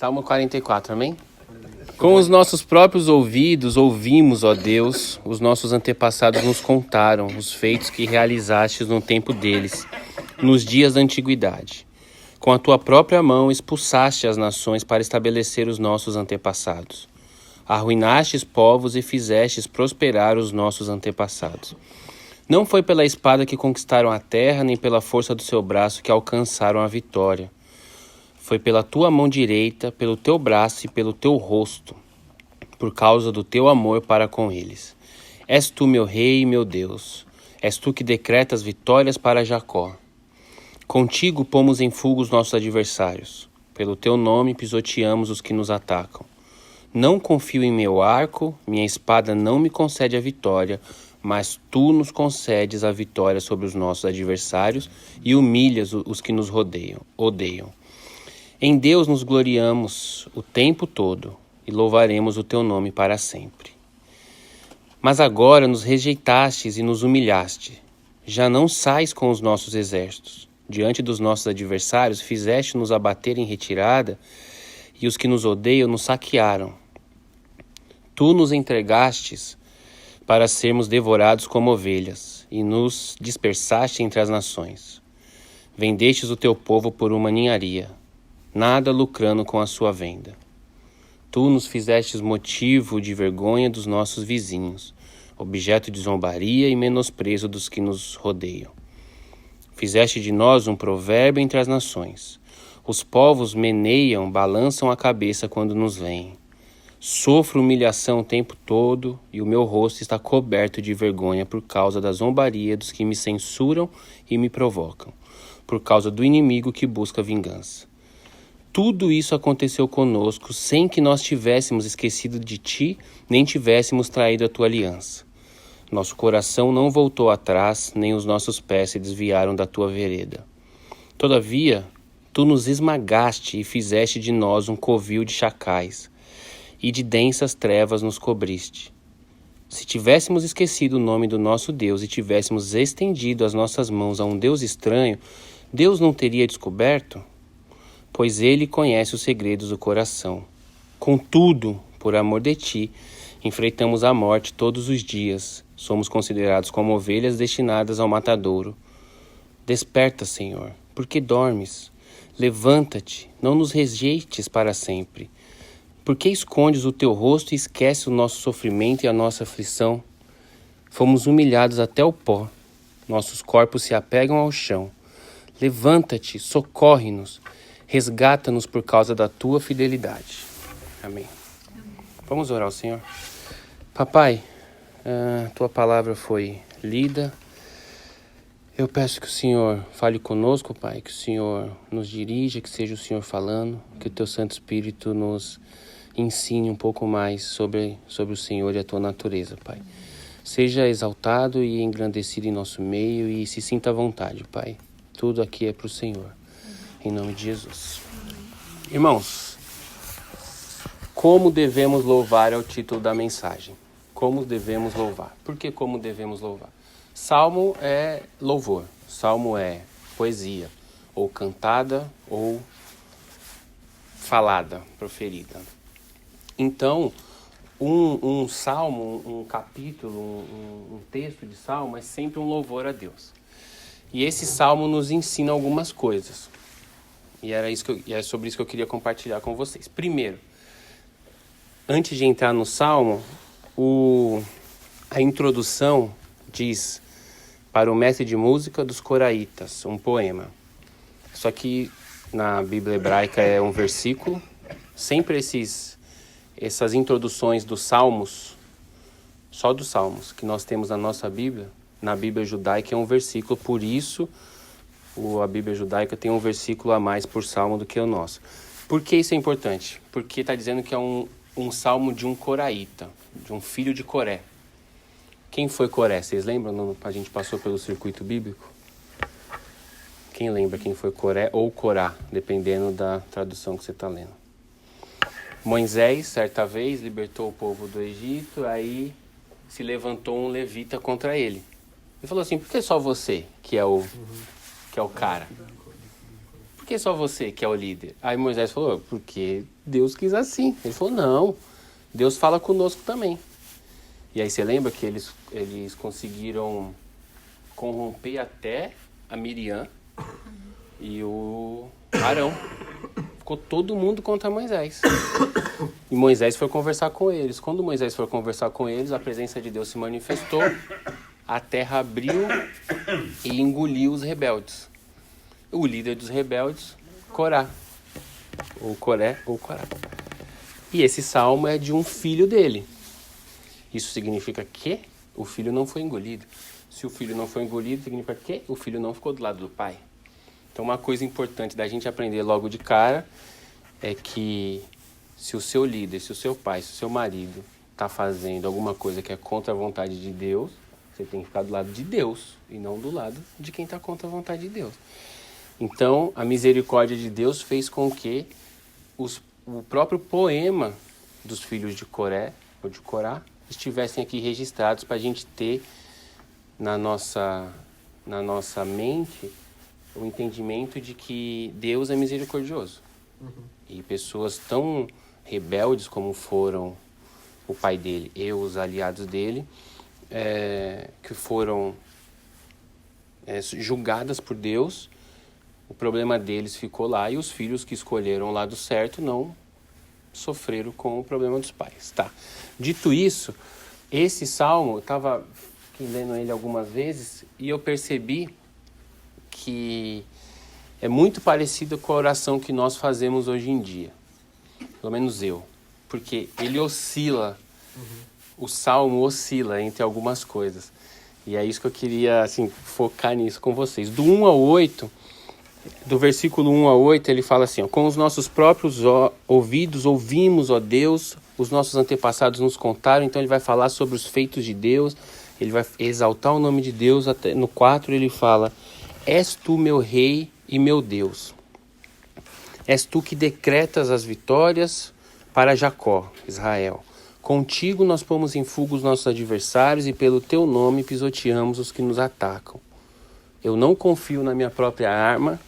Salmo 44, amém? Com os nossos próprios ouvidos ouvimos, ó Deus, os nossos antepassados nos contaram os feitos que realizastes no tempo deles, nos dias da antiguidade. Com a tua própria mão expulsaste as nações para estabelecer os nossos antepassados. Arruinastes povos e fizestes prosperar os nossos antepassados. Não foi pela espada que conquistaram a terra, nem pela força do seu braço que alcançaram a vitória. Foi pela tua mão direita, pelo teu braço e pelo teu rosto, por causa do teu amor para com eles. És tu meu rei e meu Deus. És tu que decretas vitórias para Jacó. Contigo pomos em fuga os nossos adversários. Pelo teu nome pisoteamos os que nos atacam. Não confio em meu arco, minha espada não me concede a vitória, mas tu nos concedes a vitória sobre os nossos adversários e humilhas os que nos odeiam. Em Deus nos gloriamos o tempo todo e louvaremos o teu nome para sempre. Mas agora nos rejeitastes e nos humilhaste. Já não sais com os nossos exércitos. Diante dos nossos adversários fizeste-nos abater em retirada e os que nos odeiam nos saquearam. Tu nos entregastes para sermos devorados como ovelhas, e nos dispersaste entre as nações. Vendestes o teu povo por uma ninharia, nada lucrando com a sua venda. Tu nos fizestes motivo de vergonha dos nossos vizinhos, objeto de zombaria e menosprezo dos que nos rodeiam. Fizeste de nós um provérbio entre as nações. Os povos meneiam, balançam a cabeça quando nos veem. Sofro humilhação o tempo todo e o meu rosto está coberto de vergonha por causa da zombaria dos que me censuram e me provocam, por causa do inimigo que busca vingança. Tudo isso aconteceu conosco sem que nós tivéssemos esquecido de ti, nem tivéssemos traído a tua aliança. Nosso coração não voltou atrás, nem os nossos pés se desviaram da tua vereda. Todavia, tu nos esmagaste e fizeste de nós um covil de chacais, e de densas trevas nos cobriste. Se tivéssemos esquecido o nome do nosso Deus e tivéssemos estendido as nossas mãos a um Deus estranho, Deus não teria descoberto? Pois ele conhece os segredos do coração. Contudo, por amor de ti, enfrentamos a morte todos os dias. Somos considerados como ovelhas destinadas ao matadouro. Desperta, Senhor, porque dormes. Levanta-te, não nos rejeites para sempre. Por que escondes o teu rosto e esqueces o nosso sofrimento e a nossa aflição? Fomos humilhados até o pó. Nossos corpos se apegam ao chão. Levanta-te, socorre-nos. Resgata-nos por causa da tua fidelidade. Amém. Vamos orar ao Senhor. Papai, a tua palavra foi lida. Eu peço que o Senhor fale conosco, Pai, que o Senhor nos dirija, que seja o Senhor falando, que o teu Santo Espírito nos ensine um pouco mais sobre o Senhor e a tua natureza, Pai. Seja exaltado e engrandecido em nosso meio e se sinta à vontade, Pai. Tudo aqui é para o Senhor. Em nome de Jesus. Irmãos, como devemos louvar é o título da mensagem. Como devemos louvar. Por que como devemos louvar? Salmo é louvor. Salmo é poesia. Ou cantada ou falada, proferida. Então, um salmo, um capítulo, um texto de salmo é sempre um louvor a Deus. E esse salmo nos ensina algumas coisas. E é sobre isso que eu queria compartilhar com vocês. Primeiro, antes de entrar no salmo, a introdução diz: para o mestre de música dos coraitas, um poema. Só que na Bíblia hebraica é um versículo. Sempre essas introduções dos salmos, só dos salmos que nós temos na nossa Bíblia, na Bíblia judaica é um versículo, por isso a Bíblia judaica tem um versículo a mais por salmo do que o nosso. Por que isso é importante? Porque está dizendo que é um salmo de um coraíta, de um filho de Coré. Quem foi Coré? Vocês lembram? A gente passou pelo circuito bíblico. Quem lembra quem foi Coré ou Corá, dependendo da tradução que você está lendo? Moisés, certa vez, libertou o povo do Egito, aí se levantou um levita contra ele. Ele falou assim: por que só você que é o cara? Por que só você que é o líder? Aí Moisés falou, porque Deus quis assim. Ele falou, não, Deus fala conosco também. E aí você lembra que eles conseguiram corromper até a Miriam e o Arão. Ficou todo mundo contra Moisés. E Moisés foi conversar com eles. Quando Moisés foi conversar com eles, a presença de Deus se manifestou, a terra abriu e engoliu os rebeldes. O líder dos rebeldes, Corá. Ou Coré, ou Corá. E esse salmo é de um filho dele. Isso significa que o filho não foi engolido. Se o filho não foi engolido, significa que o filho não ficou do lado do pai. Então, uma coisa importante da gente aprender logo de cara é que se o seu líder, se o seu pai, se o seu marido está fazendo alguma coisa que é contra a vontade de Deus, você tem que ficar do lado de Deus e não do lado de quem está contra a vontade de Deus. Então, a misericórdia de Deus fez com que o próprio poema dos filhos de Coré, ou de Corá, estivessem aqui registrados para a gente ter na nossa mente o entendimento de que Deus é misericordioso. E pessoas tão rebeldes como foram o pai dele e os aliados dele, que foram julgadas por Deus, o problema deles ficou lá e os filhos que escolheram o lado certo não sofreram com o problema dos pais. Tá. Dito isso, esse salmo, eu estava lendo ele algumas vezes e eu percebi que é muito parecido com a oração que nós fazemos hoje em dia. Pelo menos eu. Porque ele oscila, o salmo oscila entre algumas coisas. E é isso que eu queria assim, focar nisso com vocês. Do 1 ao 8, do versículo 1 ao 8, ele fala assim, ó, com os nossos próprios ouvidos ouvimos, ó Deus, os nossos antepassados nos contaram. Então ele vai falar sobre os feitos de Deus, ele vai exaltar o nome de Deus. Até no 4 ele fala, és tu meu rei e meu Deus. És tu que decretas as vitórias para Jacó, Israel. Contigo nós pomos em fuga os nossos adversários e pelo teu nome pisoteamos os que nos atacam. Eu não confio na minha própria arma,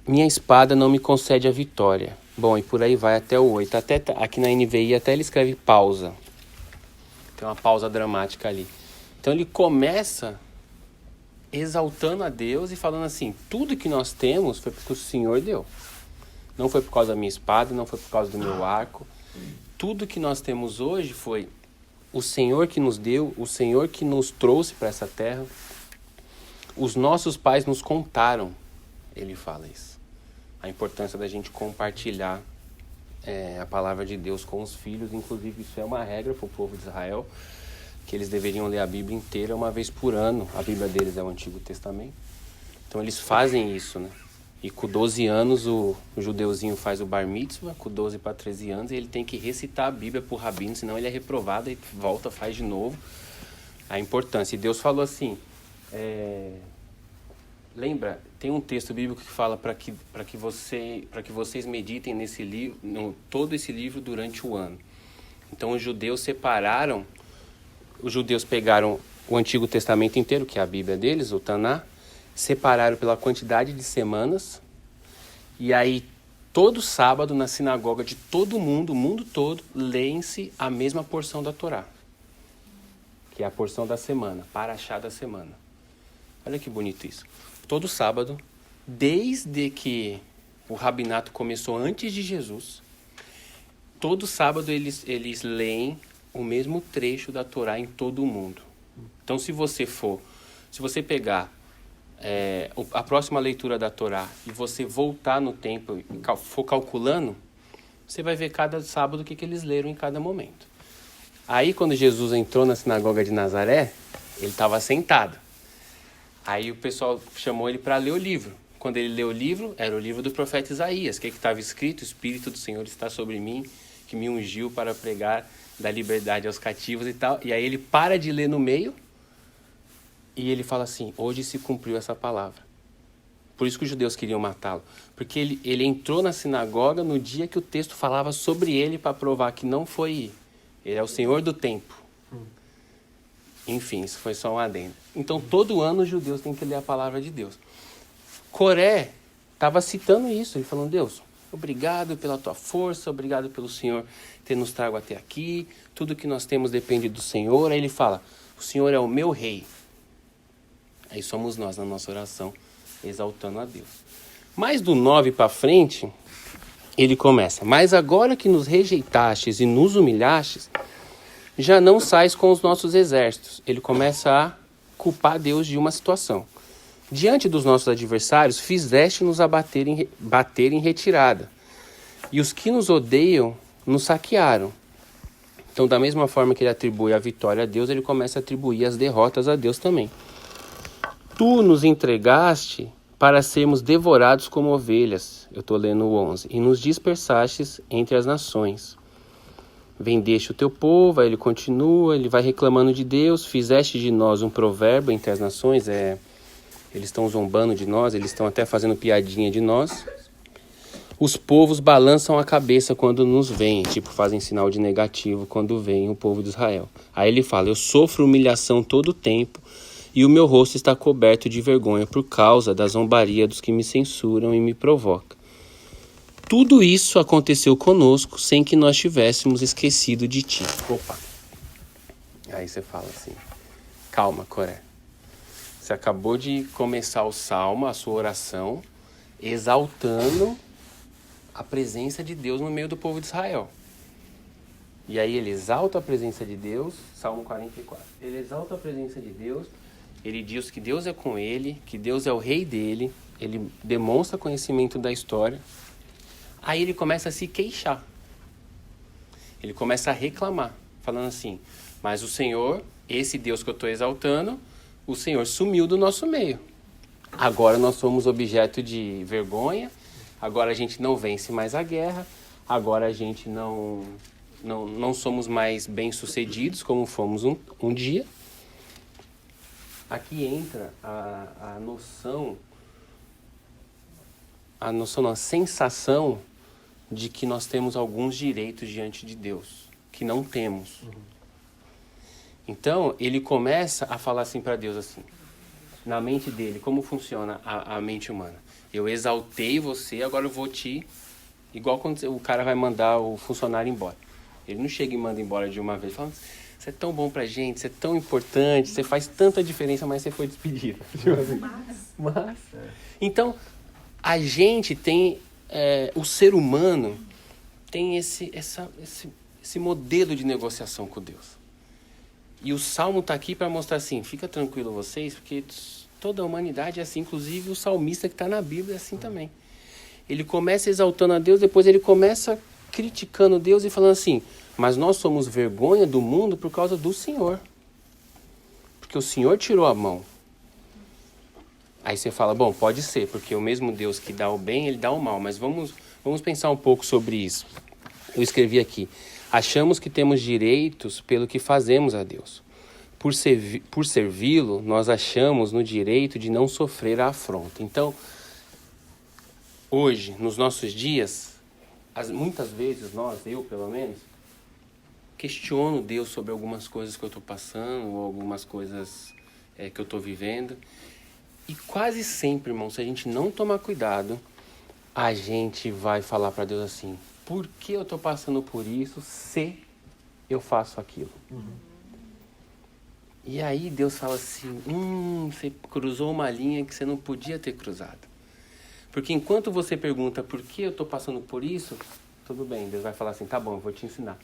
minha espada não me concede a vitória. Bom, e por aí vai até o 8. Até, aqui na NVI até ele escreve pausa. Tem uma pausa dramática ali. Então ele começa exaltando a Deus e falando assim, tudo que nós temos foi porque o Senhor deu. Não foi por causa da minha espada, não foi por causa do meu arco. Tudo que nós temos hoje foi o Senhor que nos deu, o Senhor que nos trouxe para essa terra. Os nossos pais nos contaram, ele fala isso. A importância da gente compartilhar a palavra de Deus com os filhos. Inclusive isso é uma regra para o povo de Israel, que eles deveriam ler a Bíblia inteira uma vez por ano. A Bíblia deles é o Antigo Testamento. Então eles fazem isso, né? E com 12 anos o judeuzinho faz o bar mitzvah, com 12 para 13 anos, e ele tem que recitar a Bíblia para o rabino, senão ele é reprovado e volta, faz de novo. A importância. E Deus falou assim, lembra, tem um texto bíblico que fala para que vocês meditem nesse livro, todo esse livro durante o ano. Então os judeus pegaram o Antigo Testamento inteiro, que é a Bíblia deles, o Taná, separaram pela quantidade de semanas, e aí todo sábado na sinagoga de todo mundo, o mundo todo, leem-se a mesma porção da Torá, que é a porção da semana, Parashá da semana. Olha que bonito isso. Todo sábado, desde que o rabinato começou antes de Jesus, todo sábado eles leem o mesmo trecho da Torá em todo o mundo. Então se você pegar a próxima leitura da Torá e você voltar no tempo e for calculando, você vai ver cada sábado o que eles leram em cada momento. Aí quando Jesus entrou na sinagoga de Nazaré, ele estava sentado. Aí o pessoal chamou ele para ler o livro. Quando ele leu o livro, era o livro do profeta Isaías. O que estava escrito? O Espírito do Senhor está sobre mim, que me ungiu para pregar da liberdade aos cativos e tal. E aí ele para de ler no meio e ele fala assim, hoje se cumpriu essa palavra. Por isso que os judeus queriam matá-lo. Porque ele entrou na sinagoga no dia que o texto falava sobre ele para provar que não foi ele é o Senhor do tempo. Enfim, isso foi só um adendo. Então todo ano os judeus têm que ler a palavra de Deus. Coré estava citando isso. Ele falando, Deus, obrigado pela tua força, obrigado pelo Senhor ter nos trago até aqui. Tudo que nós temos depende do Senhor. Aí ele fala, o Senhor é o meu rei. Aí somos nós na nossa oração, exaltando a Deus. Mas do 9 para frente, ele começa, mas agora que nos rejeitastes e nos humilhastes, já não sais com os nossos exércitos. Ele começa a culpar Deus de uma situação. Diante dos nossos adversários, fizeste-nos bater em retirada. E os que nos odeiam, nos saquearam. Então, da mesma forma que ele atribui a vitória a Deus, ele começa a atribuir as derrotas a Deus também. Tu nos entregaste para sermos devorados como ovelhas. Eu estou lendo o 11. E nos dispersastes entre as nações. Vendeste o teu povo, aí ele continua, ele vai reclamando de Deus. Fizeste de nós um provérbio entre as nações. Eles estão zombando de nós, eles estão até fazendo piadinha de nós. Os povos balançam a cabeça quando nos veem, tipo, fazem sinal de negativo quando veem o povo de Israel. Aí ele fala, eu sofro humilhação todo o tempo, e o meu rosto está coberto de vergonha por causa da zombaria dos que me censuram e me provocam. Tudo isso aconteceu conosco sem que nós tivéssemos esquecido de ti. Opa! Aí você fala assim, calma, Coré. Você acabou de começar o salmo, a sua oração, exaltando a presença de Deus no meio do povo de Israel. E aí ele exalta a presença de Deus, Salmo 44. Ele exalta a presença de Deus, ele diz que Deus é com ele, que Deus é o rei dele, ele demonstra conhecimento da história. Aí ele começa a se queixar. Ele começa a reclamar, falando assim, mas o Senhor, esse Deus que eu estou exaltando, o Senhor sumiu do nosso meio. Agora nós somos objeto de vergonha, agora a gente não vence mais a guerra, agora a gente não somos mais bem-sucedidos como fomos um dia. Aqui entra a sensação de que nós temos alguns direitos diante de Deus, que não temos. Então, ele começa a falar assim para Deus, assim, na mente dele, como funciona a mente humana. Eu exaltei você, agora eu vou te... Igual quando o cara vai mandar o funcionário embora. Ele não chega e manda embora de uma vez, fala, você é tão bom pra gente, você é tão importante, você faz tanta diferença, mas você foi despedido. Mas... Então, a gente tem... o ser humano tem esse modelo de negociação com Deus. E o Salmo está aqui para mostrar assim, fica tranquilo vocês, porque toda a humanidade é assim, inclusive o salmista que está na Bíblia é assim também. Ele começa exaltando a Deus, depois ele começa criticando Deus e falando assim, mas nós somos vergonha do mundo por causa do Senhor. Porque o Senhor tirou a mão. Aí você fala, bom, pode ser, porque o mesmo Deus que dá o bem, ele dá o mal. Mas vamos pensar um pouco sobre isso. Eu escrevi aqui. Achamos que temos direitos pelo que fazemos a Deus. Por servi-lo, nós achamos no direito de não sofrer a afronta. Então, hoje, nos nossos dias, muitas vezes eu pelo menos, questiono Deus sobre algumas coisas que eu estou passando, ou algumas coisas que eu estou vivendo. E quase sempre, irmão, se a gente não tomar cuidado, a gente vai falar para Deus assim, por que eu estou passando por isso se eu faço aquilo? E aí Deus fala assim, você cruzou uma linha que você não podia ter cruzado. Porque enquanto você pergunta por que eu estou passando por isso, tudo bem, Deus vai falar assim, tá bom, eu vou te ensinar.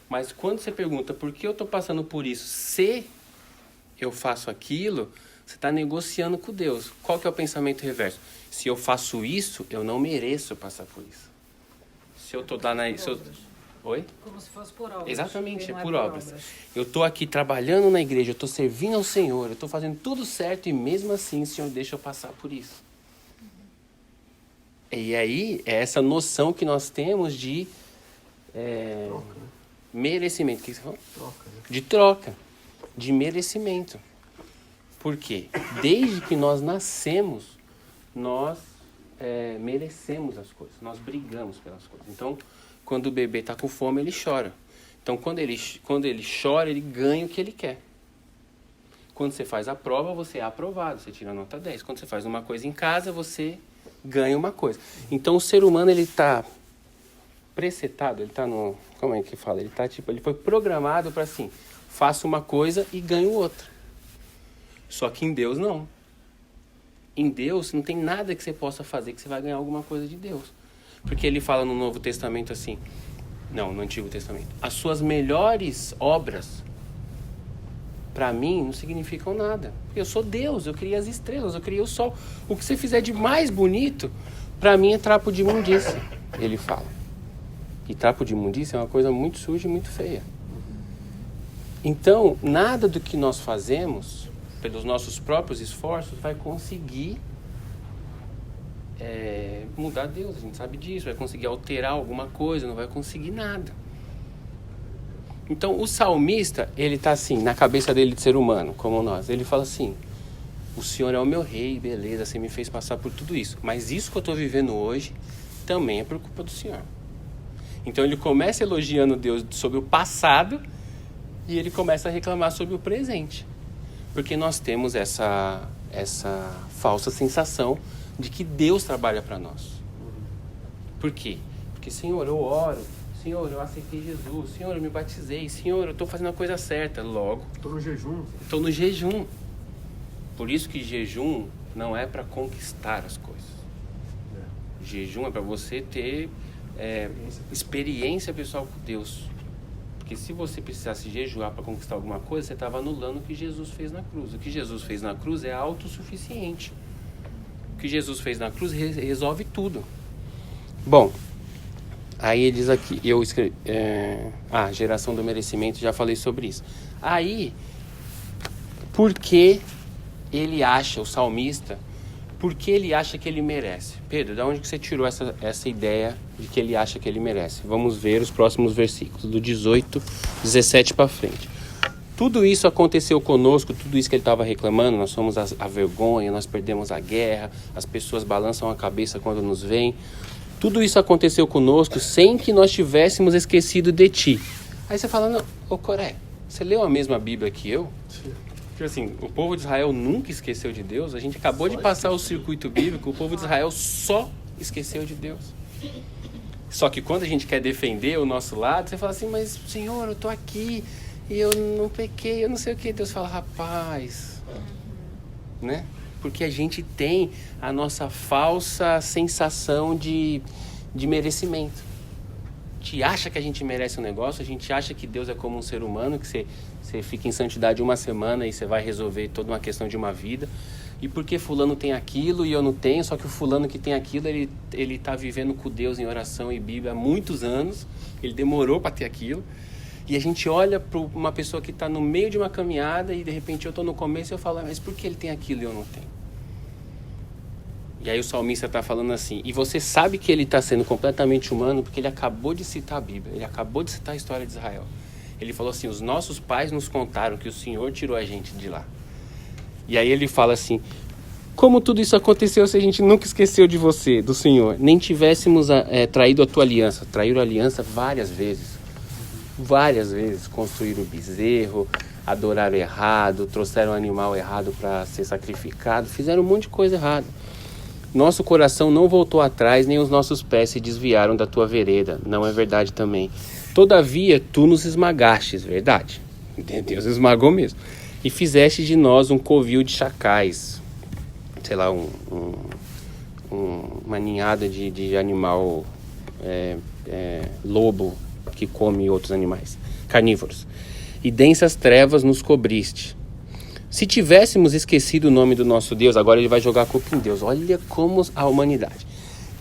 Mas quando você pergunta por que eu estou passando por isso se eu faço aquilo, você está negociando com Deus. Qual que é o pensamento reverso? Se eu faço isso, eu não mereço passar por isso. Se eu estou lá na... Oi? Como se fosse por obras. Exatamente, é por obras. Eu estou aqui trabalhando na igreja, eu estou servindo ao Senhor, eu estou fazendo tudo certo e mesmo assim o Senhor deixa eu passar por isso. E aí, é essa noção que nós temos de merecimento. O que você falou? Troca, né? De troca, de merecimento. Por quê? Desde que nós nascemos, nós merecemos as coisas, nós brigamos pelas coisas. Então, quando o bebê está com fome, ele chora. Então, quando ele chora, ele ganha o que ele quer. Quando você faz a prova, você é aprovado, você tira nota 10. Quando você faz uma coisa em casa, você ganha uma coisa. Então o ser humano, ele está presetado, ele está no... Como é que fala? Ele foi programado para assim, faça uma coisa e ganho outra. Só que em Deus não. Em Deus não tem nada que você possa fazer que você vai ganhar alguma coisa de Deus. Porque ele fala no Novo Testamento assim, não, no Antigo Testamento, as suas melhores obras, para mim, não significam nada. Eu sou Deus, eu criei as estrelas, eu criei o sol. O que você fizer de mais bonito, para mim é trapo de imundícia, ele fala. E trapo de imundícia é uma coisa muito suja e muito feia. Então, nada do que nós fazemos, pelos nossos próprios esforços, vai conseguir mudar Deus. A gente sabe disso, vai conseguir alterar alguma coisa, não vai conseguir nada. Então, o salmista, ele está assim, na cabeça dele de ser humano, como nós. Ele fala assim, o Senhor é o meu rei, beleza, você me fez passar por tudo isso. Mas isso que eu estou vivendo hoje, também é por culpa do Senhor. Então, ele começa elogiando Deus sobre o passado e ele começa a reclamar sobre o presente. Porque nós temos essa falsa sensação de que Deus trabalha para nós. Por quê? Porque, Senhor, eu oro. Senhor, eu aceitei Jesus. Senhor, eu me batizei. Senhor, eu estou fazendo a coisa certa. Logo, estou no jejum. Estou no jejum. Por isso que jejum não é para conquistar as coisas. Jejum é para você ter experiência pessoal com Deus. Porque se você precisasse jejuar para conquistar alguma coisa, você estava anulando o que Jesus fez na cruz. O que Jesus fez na cruz é autossuficiente. O que Jesus fez na cruz resolve tudo. Bom, aí ele diz aqui, eu escrevi... geração do merecimento, já falei sobre isso. Aí, por que ele acha, o salmista, por que ele acha que ele merece? Pedro, de onde que você tirou essa ideia de que ele acha que ele merece? Vamos ver os próximos versículos, do 18, 17 para frente. Tudo isso aconteceu conosco, tudo isso que ele estava reclamando, nós somos a vergonha, nós perdemos a guerra, as pessoas balançam a cabeça quando nos veem. Tudo isso aconteceu conosco sem que nós tivéssemos esquecido de ti. Aí você fala, não, ô Coré, você leu a mesma Bíblia que eu? Porque assim, o povo de Israel nunca esqueceu de Deus. A gente acabou de passar o circuito bíblico, o povo de Israel só esqueceu de Deus. Só que quando a gente quer defender o nosso lado, você fala assim, mas Senhor, eu tô aqui e eu não pequei, eu não sei o que. Deus fala, rapaz, né? Porque a gente tem a nossa falsa sensação de merecimento. A gente acha que a gente merece um negócio, a gente acha que Deus é como um ser humano, que você fica em santidade uma semana e você vai resolver toda uma questão de uma vida. E porque fulano tem aquilo e eu não tenho, só que o fulano que tem aquilo, ele tá vivendo com Deus em oração e Bíblia há muitos anos, ele demorou para ter aquilo. E a gente olha para uma pessoa que está no meio de uma caminhada e de repente eu estou no começo e eu falo, mas por que ele tem aquilo e eu não tenho? E aí o salmista está falando assim, e você sabe que ele está sendo completamente humano porque ele acabou de citar a Bíblia, ele acabou de citar a história de Israel. Ele falou assim, os nossos pais nos contaram que o Senhor tirou a gente de lá. E aí ele fala assim, como tudo isso aconteceu se a gente nunca esqueceu de você, do Senhor? Nem tivéssemos traído a tua aliança. Traíram a aliança várias vezes. Várias vezes construíram o bezerro, adoraram errado, trouxeram o animal errado para ser sacrificado, fizeram um monte de coisa errada. Nosso coração não voltou atrás, nem os nossos pés se desviaram da tua vereda. Não é verdade também? Todavia, tu nos esmagastes, verdade? Deus esmagou mesmo. E fizeste de nós um covil de chacais. Sei lá, uma ninhada de animal lobo que come outros animais, carnívoros. E densas trevas nos cobriste. Se tivéssemos esquecido o nome do nosso Deus, agora ele vai jogar a culpa em Deus. Olha como a humanidade.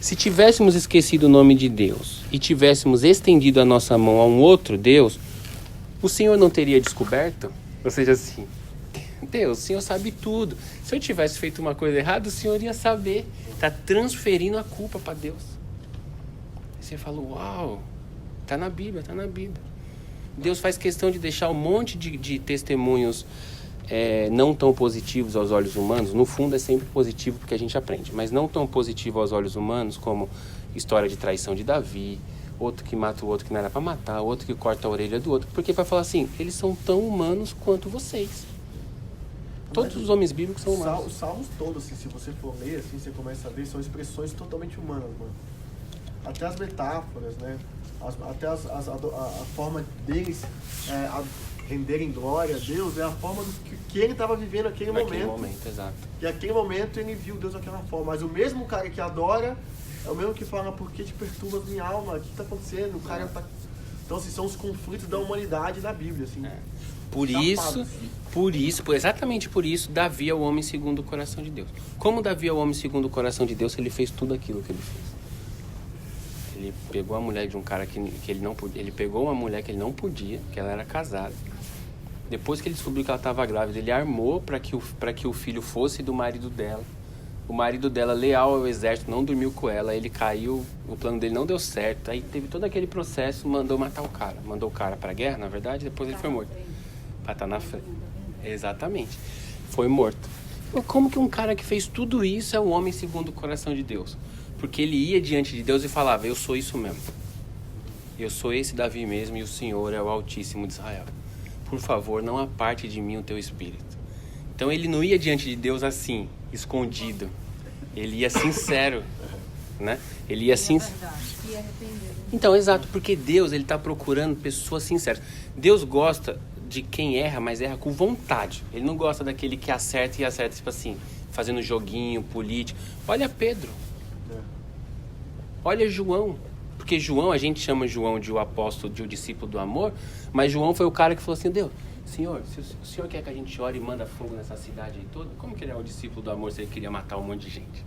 Se tivéssemos esquecido o nome de Deus e tivéssemos estendido a nossa mão a um outro Deus, o Senhor não teria descoberto? Ou seja, assim, Deus, o Senhor sabe tudo. Se eu tivesse feito uma coisa errada, o Senhor ia saber. Está transferindo a culpa para Deus. Aí você fala, uau, está na Bíblia, está na Bíblia. Deus faz questão de deixar um monte de testemunhos não tão positivos aos olhos humanos. No fundo é sempre positivo porque a gente aprende, mas não tão positivo aos olhos humanos como história de traição de Davi, outro que mata o outro que não era para matar, outro que corta a orelha do outro, porque vai falar assim, eles são tão humanos quanto vocês. Todos os homens bíblicos são humanos. Os salmos todos, assim, se você for ler, assim, você começa a ver, são expressões totalmente humanas, mano. Até as metáforas, né? Até a forma deles renderem glória a Deus é a forma que ele estava vivendo naquele momento. Exato. E naquele momento ele viu Deus daquela forma. Mas o mesmo cara que adora é o mesmo que fala, por que te perturbas minha alma? O que está acontecendo? O cara tá... Então, assim, são os conflitos da humanidade na Bíblia, assim. Exatamente por isso, Davi é o homem segundo o coração de Deus. Como Davi é o homem segundo o coração de Deus, ele fez tudo aquilo que ele fez. Ele pegou a mulher de um cara que ele não podia. Ele pegou uma mulher que ele não podia, que ela era casada. Depois que ele descobriu que ela estava grávida, ele armou para que o filho fosse do marido dela. O marido dela, leal ao exército, não dormiu com ela. Ele caiu, o plano dele não deu certo. Aí teve todo aquele processo, mandou matar o cara. Mandou o cara para a guerra, na verdade, depois ele foi morto. Para estar na frente. Exatamente. Foi morto. Como que um cara que fez tudo isso é um homem segundo o coração de Deus? Porque ele ia diante de Deus e falava, eu sou isso mesmo. Eu sou esse Davi mesmo e o Senhor é o Altíssimo de Israel. Por favor, não aparte de mim o teu espírito. Então ele não ia diante de Deus assim, escondido. Ele ia sincero, né? Ele ia sincero. Então, exato, porque Deus, ele está procurando pessoas sinceras. Deus gosta de quem erra, mas erra com vontade. Ele não gosta daquele que acerta e acerta, tipo assim, fazendo joguinho político. Olha Pedro. Olha João. Porque João, a gente chama João de o apóstolo, de o discípulo do amor, mas João foi o cara que falou assim, Deus, Senhor, se o Senhor quer que a gente ore e manda fogo nessa cidade aí toda, como que ele é o discípulo do amor se ele queria matar um monte de gente?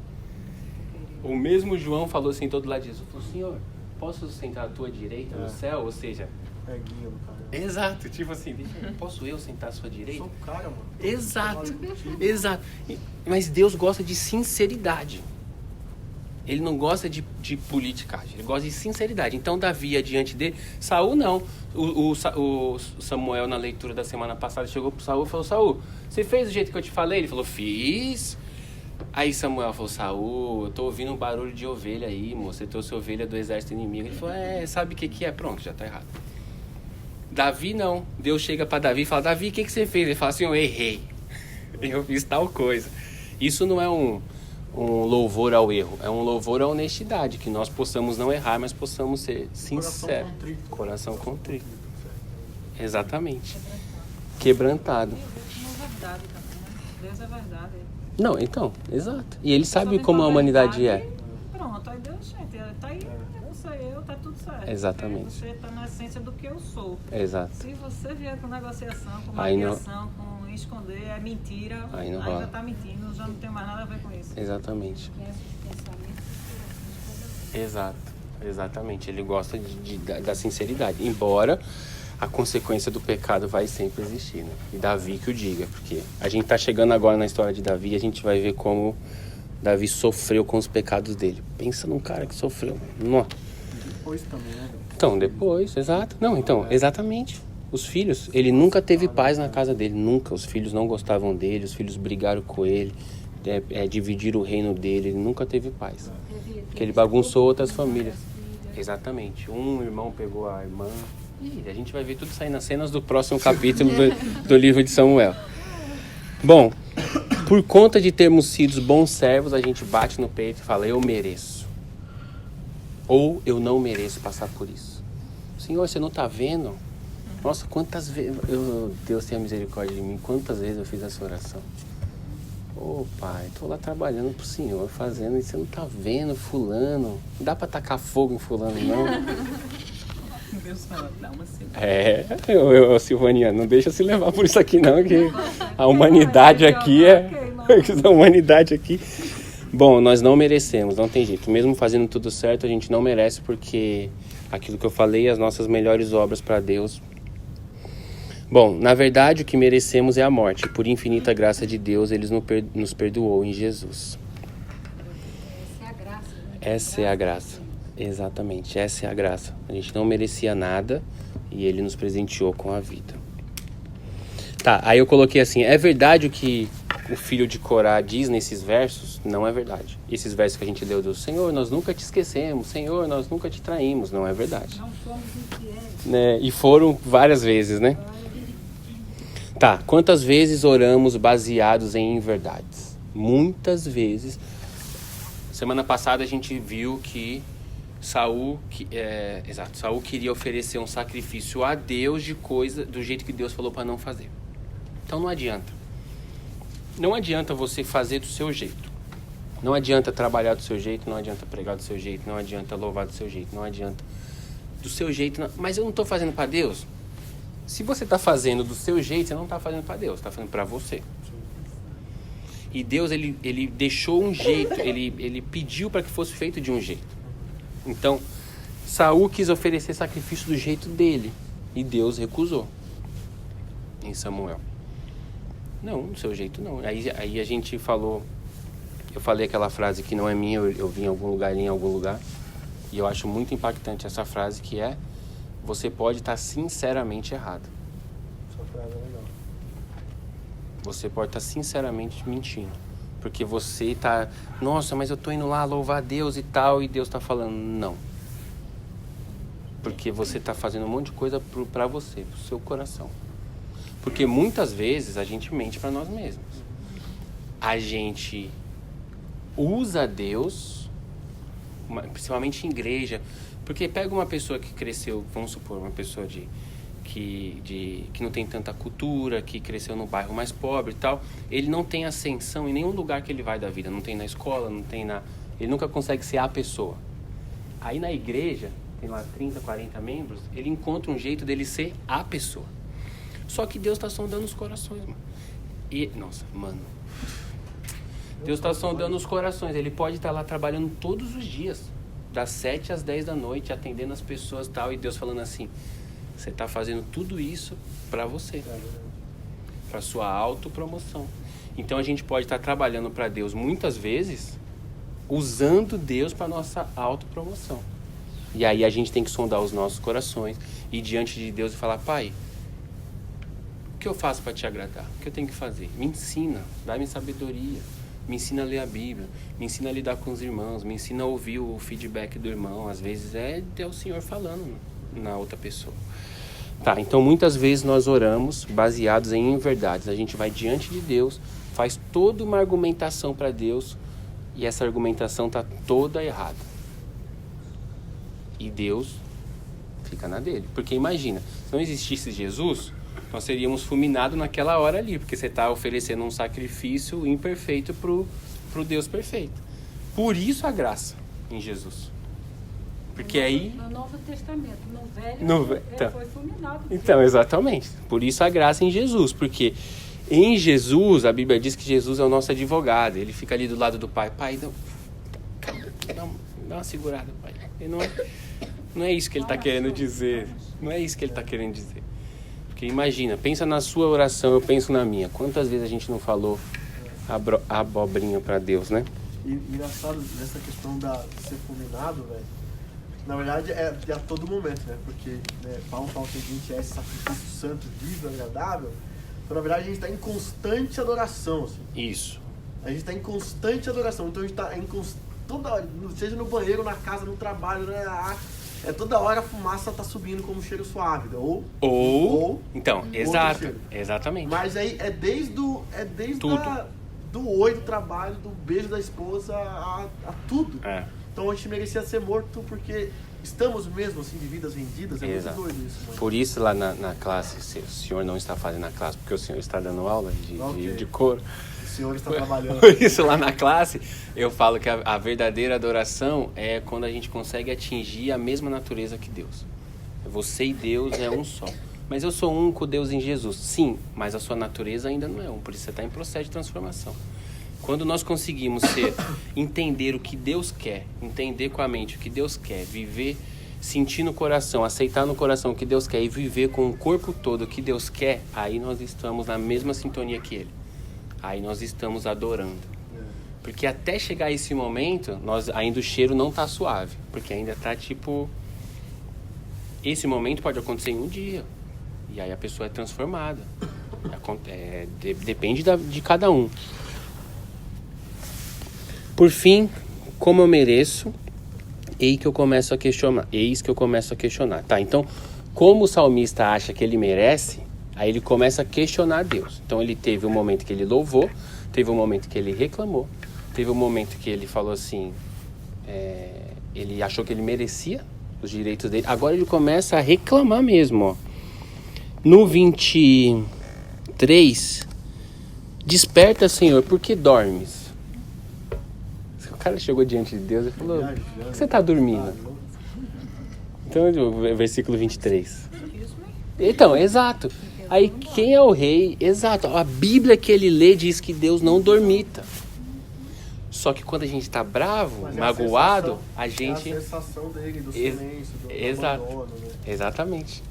O mesmo João falou assim, todo lado de Jesus, falou, Senhor, posso sentar à tua direita no céu? Ou seja... Guia do cara. Exato, tipo assim, posso eu sentar à sua direita? Sou o cara, mano. Exato. Mas Deus gosta de sinceridade. Ele não gosta de politicagem, ele gosta de sinceridade. Então Davi ia diante dele, Saul não. O Samuel, na leitura da semana passada, chegou pro Saul e falou, Saul, você fez do jeito que eu te falei? Ele falou, fiz. Aí Samuel falou, Saul, eu tô ouvindo um barulho de ovelha aí, moço, você trouxe ovelha do exército inimigo. Ele falou, sabe o que é? Pronto, já tá errado. Davi não. Deus chega para Davi e fala, Davi, o que você fez? Ele fala assim, eu errei. Eu fiz tal coisa. Isso não é um louvor ao erro, é um louvor à honestidade, que nós possamos não errar, mas possamos ser sinceros. Coração contrito. Exatamente. Quebrantado. Deus é verdade. Não, então, exato. E ele sabe como a humanidade é. Pronto, aí Deus, gente, tá aí, eu sou eu, tá tudo certo. Exatamente. Você tá na essência do que eu sou. Exato. Se você vier com negociação, com Aí maquiação, com esconder, é mentira, aí não já rola. tá mentindo, já não tem mais nada a ver com isso. Exatamente. Exato. Exatamente. Ele gosta da sinceridade. Embora a consequência do pecado vai sempre existir, né? E Davi que o diga, porque a gente tá chegando agora na história de Davi e a gente vai ver como Davi sofreu com os pecados dele. Pensa num cara que sofreu. Não. Depois também, né? Então, depois, exato. Não, então, exatamente. Os filhos, ele nunca teve paz na casa dele, nunca. Os filhos não gostavam dele, os filhos brigaram com ele, dividiram o reino dele, ele nunca teve paz. Porque ele bagunçou outras famílias. Exatamente. Um irmão pegou a irmã. E a gente vai ver tudo sair nas cenas do próximo capítulo do livro de Samuel. Bom, por conta de termos sido bons servos, a gente bate no peito e fala, eu mereço. Ou eu não mereço passar por isso. Senhor, você não está vendo? Nossa, quantas vezes... Deus tenha misericórdia de mim. Quantas vezes eu fiz essa oração? Ô pai, tô lá trabalhando pro Senhor, fazendo, e você não tá vendo fulano. Não dá pra tacar fogo em fulano, não. Deus fala, dá uma Silvaninha, não deixa se levar por isso aqui não, que a humanidade aqui a humanidade aqui... Bom, nós não merecemos, não tem jeito. Mesmo fazendo tudo certo, a gente não merece, porque aquilo que eu falei, as nossas melhores obras para Deus... Bom, na verdade, o que merecemos é a morte. Por infinita graça de Deus, Ele nos perdoou em Jesus. Essa é a graça, né? Essa é a graça. Exatamente, essa é a graça. A gente não merecia nada e Ele nos presenteou com a vida. Tá, aí eu coloquei assim, é verdade o que o filho de Corá diz nesses versos? Não é verdade. Esses versos que a gente leu do Senhor, nós nunca te esquecemos, Senhor, nós nunca te traímos, não é verdade. Não somos infiéis. Né? E foram várias vezes, né? Tá, quantas vezes oramos baseados em verdades? Muitas vezes. Semana passada a gente viu que Saul queria oferecer um sacrifício a Deus de coisa do jeito que Deus falou para não fazer. Então não adianta. Não adianta você fazer do seu jeito. Não adianta trabalhar do seu jeito, não adianta pregar do seu jeito, não adianta louvar do seu jeito, não adianta do seu jeito. Não. Mas eu não estou fazendo para Deus. Se você está fazendo do seu jeito, você não está fazendo para Deus, está fazendo para você. E Deus, ele deixou um jeito, ele pediu para que fosse feito de um jeito. Então, Saul quis oferecer sacrifício do jeito dele, e Deus recusou em Samuel. Não, do seu jeito não. Aí a gente falou, eu falei aquela frase que não é minha, eu vi em algum lugar, li em algum lugar, e eu acho muito impactante essa frase, que é: você pode estar sinceramente errado. Essa frase é legal. Você pode estar sinceramente mentindo. Porque você está... Nossa, mas eu estou indo lá louvar a Deus e tal, e Deus está falando não. Porque você está fazendo um monte de coisa para você, para o seu coração. Porque muitas vezes a gente mente para nós mesmos. A gente usa Deus, principalmente em igreja. Porque pega uma pessoa que cresceu, vamos supor, uma pessoa que não tem tanta cultura, que cresceu no bairro mais pobre e tal, ele não tem ascensão em nenhum lugar que ele vai da vida, não tem na escola, ele nunca consegue ser a pessoa. Aí na igreja, tem lá 30, 40 membros, ele encontra um jeito dele ser a pessoa. Só que Deus está sondando os corações, mano. Deus está sondando os corações, ele pode estar lá trabalhando todos os dias, das 7 às 10 da noite, atendendo as pessoas e tal, e Deus falando assim: você está fazendo tudo isso para você, para sua autopromoção. Então a gente pode estar trabalhando para Deus muitas vezes, usando Deus para nossa autopromoção. E aí a gente tem que sondar os nossos corações, ir diante de Deus e falar: Pai, o que eu faço para te agradar? O que eu tenho que fazer? Me ensina, dá-me sabedoria. Me ensina a ler a Bíblia, me ensina a lidar com os irmãos, me ensina a ouvir o feedback do irmão. Às vezes é o Senhor falando na outra pessoa. Tá, então muitas vezes nós oramos baseados em verdades. A gente vai diante de Deus, faz toda uma argumentação para Deus, e essa argumentação está toda errada. E Deus fica na dele. Porque imagina, se não existisse Jesus, nós seríamos fulminados naquela hora ali, porque você está oferecendo um sacrifício imperfeito pro Deus perfeito. Por isso a graça em Jesus. Porque aí... No Novo Testamento, no Velho, ele foi fulminado. Então, exatamente. Por isso a graça em Jesus. Porque em Jesus, a Bíblia diz que Jesus é o nosso advogado. Ele fica ali do lado do Pai. Pai, dá uma segurada, Pai. Não é isso que ele está querendo dizer. Não é isso que ele está querendo dizer. Porque imagina, pensa na sua oração, eu penso na minha. Quantas vezes a gente não falou abobrinha para Deus, né? E engraçado nessa questão de ser fulminado, velho. Na verdade é a todo momento, né? Porque Paulo fala que a gente é esse sacrifício santo, vivo, agradável. Então, na verdade, a gente está em constante adoração, assim. Isso. A gente está em constante adoração. Então a gente está toda hora, seja no banheiro, na casa, no trabalho, toda hora a fumaça tá subindo como cheiro suave. Ou então, exato. Exatamente. Mas aí é desde tudo. Do oi do trabalho, do beijo da esposa, a tudo. É. Então a gente merecia ser morto porque estamos mesmo assim de vidas vendidas. É Exato. muito doido isso, mano. Por isso lá na classe, o senhor não está fazendo a classe, porque o senhor está dando aula de coro. O senhor está trabalhando. Por isso lá na classe eu falo que a verdadeira adoração é quando a gente consegue atingir a mesma natureza que Deus. Você e Deus é um só. Mas eu sou um com Deus em Jesus. Sim, mas a sua natureza ainda não é um. Por isso você está em processo de transformação. Quando nós conseguimos entender o que Deus quer, entender com a mente o que Deus quer, viver, sentir no coração, aceitar no coração o que Deus quer e viver com o corpo todo o que Deus quer, aí nós estamos na mesma sintonia que Ele. Aí nós estamos adorando. Porque até chegar a esse momento, ainda o cheiro não está suave. Porque ainda está tipo... Esse momento pode acontecer em um dia. E aí a pessoa é transformada. Depende de cada um. Por fim, como eu mereço, eis que eu começo a questionar. Tá, então, como o salmista acha que ele merece, Aí ele começa a questionar Deus. Então ele teve um momento que ele louvou, teve um momento que ele reclamou, teve um momento que ele falou assim, ele achou que ele merecia os direitos dele. Agora ele começa a reclamar mesmo, ó. No 23, desperta, Senhor, por que dormes? O cara chegou diante de Deus e falou, por que você está dormindo? Então, versículo 23. Então, exato. Aí, quem é o rei? Exato. A Bíblia que ele lê diz que Deus não dormita. Só que quando a gente está bravo, magoado, a gente... É a sensação dele, do silêncio, do Exato. abandono, né? Exatamente.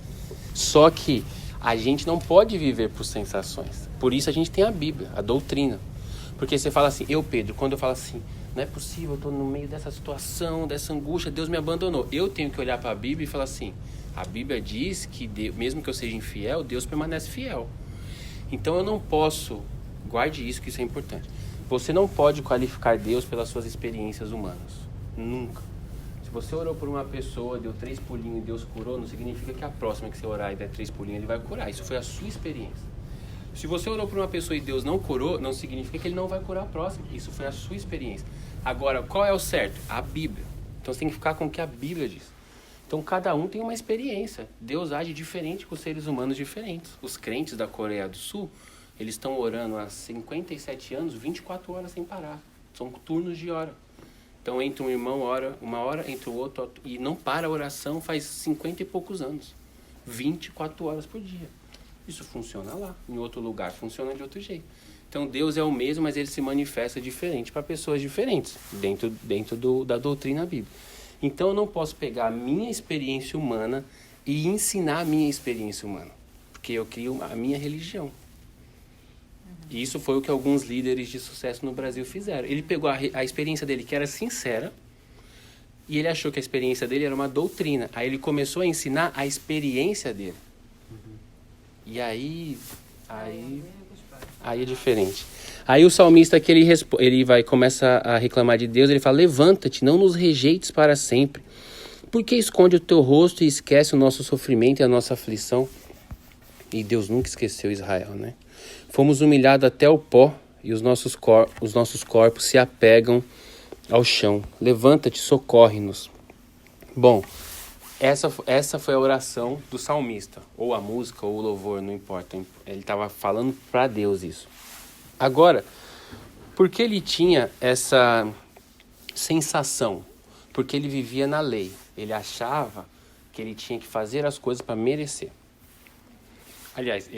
Só que a gente não pode viver por sensações. Por isso a gente tem a Bíblia, a doutrina. Porque você fala assim, Pedro, quando eu falo assim, não é possível, eu estou no meio dessa situação, dessa angústia, Deus me abandonou. Eu tenho que olhar para a Bíblia e falar assim, a Bíblia diz que Deus, mesmo que eu seja infiel, Deus permanece fiel. Então eu não posso, guarde isso, que isso é importante. Você não pode qualificar Deus pelas suas experiências humanas. Nunca. Se você orou por uma pessoa, deu 3 pulinhos e Deus curou, não significa que a próxima que você orar e der 3 pulinhos, ele vai curar. Isso foi a sua experiência. Se você orou por uma pessoa e Deus não curou, não significa que ele não vai curar a próxima. Isso foi a sua experiência. Agora, qual é o certo? A Bíblia. Então você tem que ficar com o que a Bíblia diz. Então cada um tem uma experiência. Deus age diferente com seres humanos diferentes. Os crentes da Coreia do Sul, eles estão orando há 57 anos, 24 horas sem parar. São turnos de hora. Então entra um irmão, ora uma hora, entra o outro, e não para a oração faz 50 e poucos anos. 24 horas por dia. Isso funciona lá. Em outro lugar funciona de outro jeito. Então Deus é o mesmo, mas ele se manifesta diferente para pessoas diferentes, dentro da doutrina bíblica. Então eu não posso pegar a minha experiência humana e ensinar a minha experiência humana. Porque eu crio a minha religião. E isso foi o que alguns líderes de sucesso no Brasil fizeram. Ele pegou a experiência dele, que era sincera, e ele achou que a experiência dele era uma doutrina. Aí ele começou a ensinar a experiência dele. E aí é diferente. Aí o salmista que começa a reclamar de Deus, ele fala, levanta-te, não nos rejeites para sempre. Por que esconde o teu rosto e esquece o nosso sofrimento e a nossa aflição? E Deus nunca esqueceu Israel, né? Fomos humilhados até o pó e os nossos corpos se apegam ao chão. Levanta-te, socorre-nos. Bom, essa foi a oração do salmista, ou a música, ou o louvor, não importa. Ele estava falando para Deus isso. Agora, por que ele tinha essa sensação? Porque ele vivia na lei. Ele achava que ele tinha que fazer as coisas para merecer. Aliás,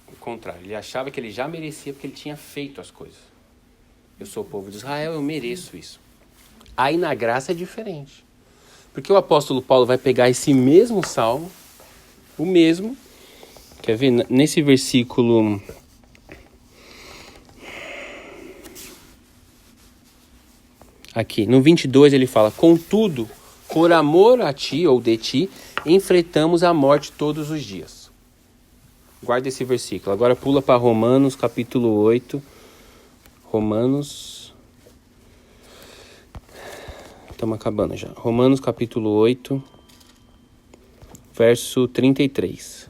o contrário, ele achava que ele já merecia porque ele tinha feito as coisas. Eu sou o povo de Israel, eu mereço isso. Aí na graça é diferente. Porque o apóstolo Paulo vai pegar esse mesmo salmo, o mesmo, quer ver? Nesse versículo... Aqui, no 22 ele fala, contudo, por amor a ti ou de ti, enfrentamos a morte todos os dias. Guarda esse versículo. Agora pula para Romanos, capítulo 8. Romanos... Estamos acabando já. Romanos, capítulo 8, verso 33.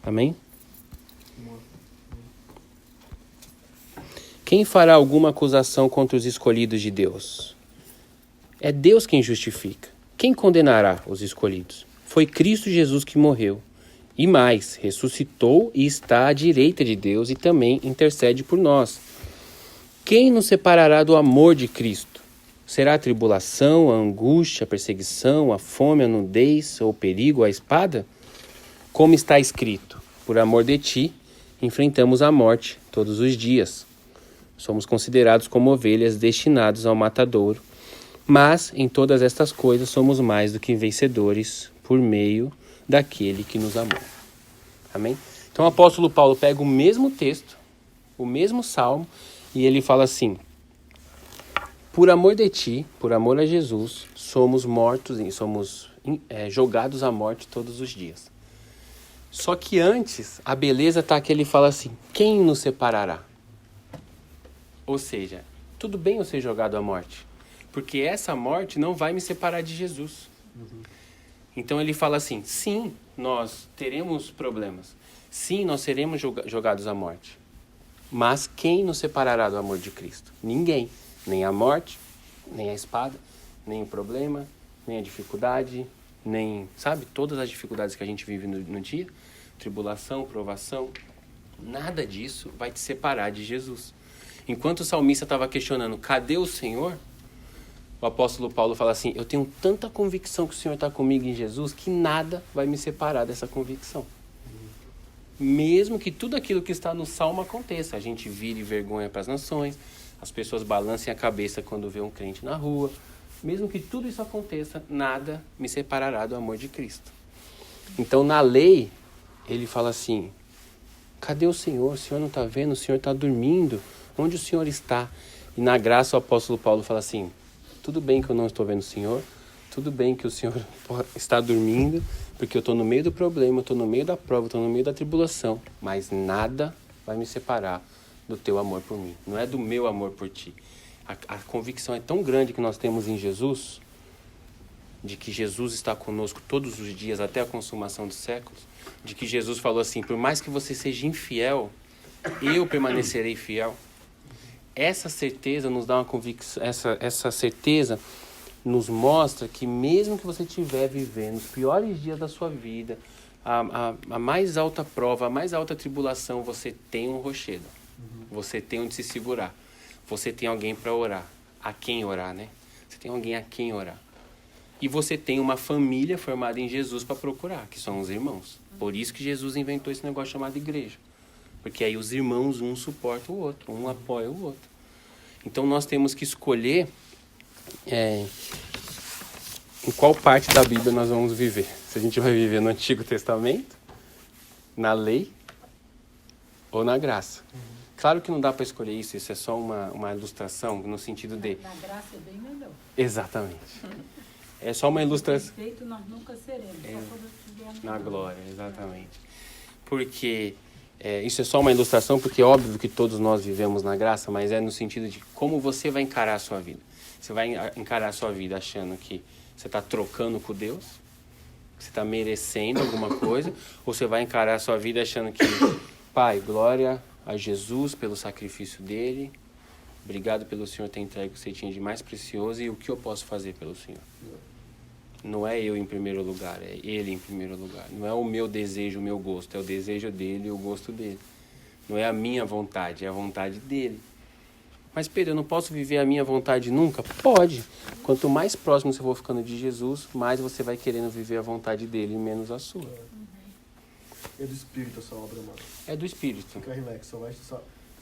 Amém? Quem fará alguma acusação contra os escolhidos de Deus? É Deus quem justifica. Quem condenará os escolhidos? Foi Cristo Jesus que morreu. E mais, ressuscitou e está à direita de Deus e também intercede por nós. Quem nos separará do amor de Cristo? Será a tribulação, a angústia, a perseguição, a fome, a nudez, ou o perigo, a espada? Como está escrito, por amor de ti, enfrentamos a morte todos os dias. Somos considerados como ovelhas destinadas ao matadouro, mas em todas estas coisas somos mais do que vencedores por meio daquele que nos amou. Amém? Então o apóstolo Paulo pega o mesmo texto, o mesmo salmo, e ele fala assim, por amor de ti, por amor a Jesus, somos mortos, somos jogados à morte todos os dias. Só que antes, a beleza está que ele fala assim, quem nos separará? Ou seja, tudo bem eu ser jogado à morte, porque essa morte não vai me separar de Jesus. Então ele fala assim, sim, nós teremos problemas. Sim, nós seremos jogados à morte. Mas quem nos separará do amor de Cristo? Ninguém. Nem a morte, nem a espada, nem o problema, nem a dificuldade, nem, sabe, todas as dificuldades que a gente vive no dia, tribulação, provação, nada disso vai te separar de Jesus. Enquanto o salmista estava questionando, cadê o Senhor? O apóstolo Paulo fala assim, eu tenho tanta convicção que o Senhor está comigo em Jesus que nada vai me separar dessa convicção. Mesmo que tudo aquilo que está no Salmo aconteça, a gente vire vergonha para as nações, as pessoas balancem a cabeça quando vê um crente na rua, mesmo que tudo isso aconteça, nada me separará do amor de Cristo. Então, na lei, ele fala assim, cadê o Senhor? O Senhor não está vendo? O Senhor está dormindo? Onde o Senhor está? E na graça, o apóstolo Paulo fala assim, tudo bem que eu não estou vendo o Senhor, tudo bem que o Senhor está dormindo, porque eu estou no meio do problema, eu estou no meio da prova, eu estou no meio da tribulação, mas nada vai me separar do teu amor por mim. Não é do meu amor por ti. A convicção é tão grande que nós temos em Jesus, de que Jesus está conosco todos os dias até a consumação dos séculos, de que Jesus falou assim, por mais que você seja infiel, eu permanecerei fiel. Essa certeza nos dá uma convicção, essa certeza nos mostra que mesmo que você estiver vivendo os piores dias da sua vida, a mais alta prova, a mais alta tribulação, você tem um rochedo. Você tem onde se segurar. Você tem alguém para orar. A quem orar, né? Você tem alguém a quem orar. E você tem uma família formada em Jesus para procurar, que são os irmãos. Por isso que Jesus inventou esse negócio chamado igreja. Porque aí os irmãos, um suporta o outro, um apoia o outro. Então nós temos que escolher em qual parte da Bíblia nós vamos viver. Se a gente vai viver no Antigo Testamento, na lei ou na graça. Claro que não dá para escolher isso é só uma ilustração no sentido de... Na graça é bem melhor. Exatamente. É só uma ilustração. Perfeito nós nunca seremos, só quando estivermos Na glória, exatamente. Porque isso é só uma ilustração, porque é óbvio que todos nós vivemos na graça, mas é no sentido de como você vai encarar a sua vida. Você vai encarar a sua vida achando que você está trocando com Deus, que você está merecendo alguma coisa, ou você vai encarar a sua vida achando que, Pai, glória a Jesus pelo sacrifício dele, obrigado pelo Senhor ter entregue o que você tinha de mais precioso e o que eu posso fazer pelo Senhor. Não é eu em primeiro lugar, é ele em primeiro lugar. Não é o meu desejo, o meu gosto, é o desejo dele e o gosto dele. Não é a minha vontade, é a vontade dele. Mas Pedro, eu não posso viver a minha vontade nunca? Pode. Quanto mais próximo você for ficando de Jesus, mais você vai querendo viver a vontade dele e menos a sua. É do Espírito essa obra, mano. É do Espírito. Fica relax,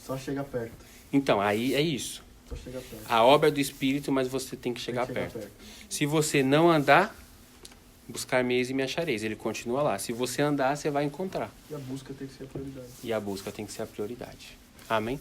só chega perto. Então, aí é isso. Só chega perto. A obra é do Espírito, mas você tem que chegar perto. Se você não andar, buscar-me-eis e me achareis. Ele continua lá. Se você andar, você vai encontrar. E a busca tem que ser a prioridade. E a busca tem que ser a prioridade. Amém?